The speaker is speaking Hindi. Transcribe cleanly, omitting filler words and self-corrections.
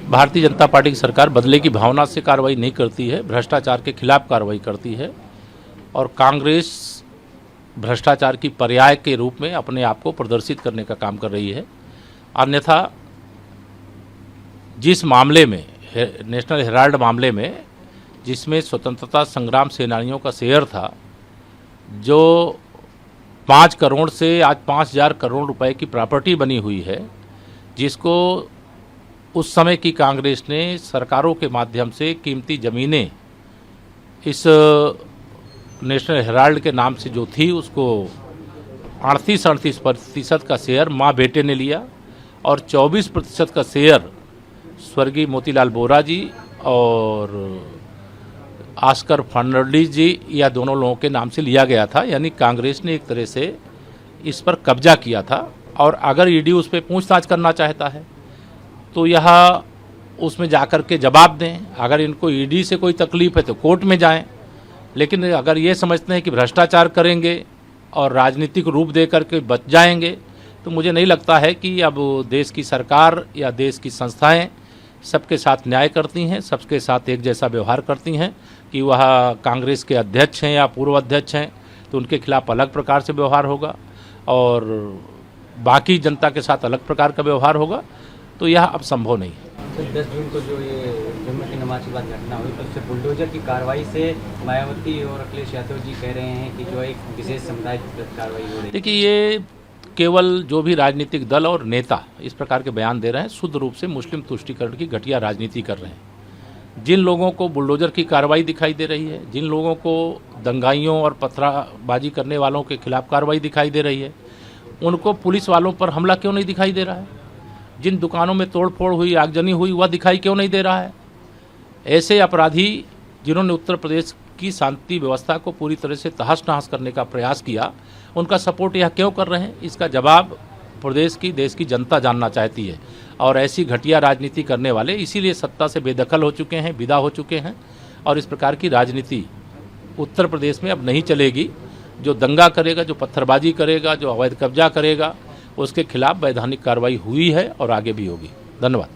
भारतीय जनता पार्टी की सरकार बदले की भावना से कार्रवाई नहीं करती है, भ्रष्टाचार के खिलाफ कार्रवाई करती है और कांग्रेस भ्रष्टाचार की पर्याय के रूप में अपने आप को प्रदर्शित करने का काम कर रही है। अन्यथा जिस मामले में नेशनल हेराल्ड मामले में जिसमें स्वतंत्रता संग्राम सेनानियों का शेयर था, जो 5 करोड़ से आज 5,000 करोड़ रुपए की प्रॉपर्टी बनी हुई है, जिसको उस समय की कांग्रेस ने सरकारों के माध्यम से कीमती ज़मीनें इस नेशनल हेराल्ड के नाम से जो थी उसको 38-38% का शेयर माँ बेटे ने लिया और 24% का शेयर स्वर्गीय मोतीलाल वोरा जी और ऑस्कर फर्नांडिस जी या दोनों लोगों के नाम से लिया गया था। यानी कांग्रेस ने एक तरह से इस पर कब्जा किया था और अगर ईडी उस पर पूछताछ करना चाहता है तो यह उसमें जाकर के जवाब दें। अगर इनको ईडी से कोई तकलीफ है तो कोर्ट में जाएं, लेकिन अगर ये समझते हैं कि भ्रष्टाचार करेंगे और राजनीतिक रूप दे करके बच जाएंगे तो मुझे नहीं लगता है कि अब देश की सरकार या देश की संस्थाएं सबके साथ न्याय करती हैं, सबके साथ एक जैसा व्यवहार करती हैं। कि वह कांग्रेस के अध्यक्ष हैं या पूर्व अध्यक्ष हैं तो उनके खिलाफ अलग प्रकार से व्यवहार होगा और बाकी जनता के साथ अलग प्रकार का व्यवहार होगा, तो यह अब संभव नहीं है। तो 10 जून को जो ये जुम्मे की नमाज के बाद घटना हुई तो उससे बुलडोजर की कार्रवाई से मायावती और अखिलेश यादव जी कह रहे हैं कि जो एक विशेष समुदाय की कार्रवाई हो रही है। देखिए, ये केवल जो भी राजनीतिक दल और नेता इस प्रकार के बयान दे रहे हैं, शुद्ध रूप से मुस्लिम तुष्टीकरण की घटिया राजनीति कर रहे हैं। जिन लोगों को बुलडोजर की कार्रवाई दिखाई दे रही है, जिन लोगों को दंगाइयों और पथराबाजी करने वालों के खिलाफ कार्रवाई दिखाई दे रही है, उनको पुलिस वालों पर हमला क्यों नहीं दिखाई दे रहा है? जिन दुकानों में तोड़फोड़ हुई, आगजनी हुई, वह दिखाई क्यों नहीं दे रहा है? ऐसे अपराधी जिन्होंने उत्तर प्रदेश की शांति व्यवस्था को पूरी तरह से तहस नहस करने का प्रयास किया, उनका सपोर्ट यह क्यों कर रहे हैं? इसका जवाब प्रदेश की, देश की जनता जानना चाहती है। और ऐसी घटिया राजनीति करने वाले इसीलिए सत्ता से बेदखल हो चुके हैं, विदा हो चुके हैं और इस प्रकार की राजनीति उत्तर प्रदेश में अब नहीं चलेगी। जो दंगा करेगा, जो पत्थरबाजी करेगा, जो अवैध कब्जा करेगा, उसके खिलाफ वैधानिक कार्रवाई हुई है और आगे भी होगी। धन्यवाद।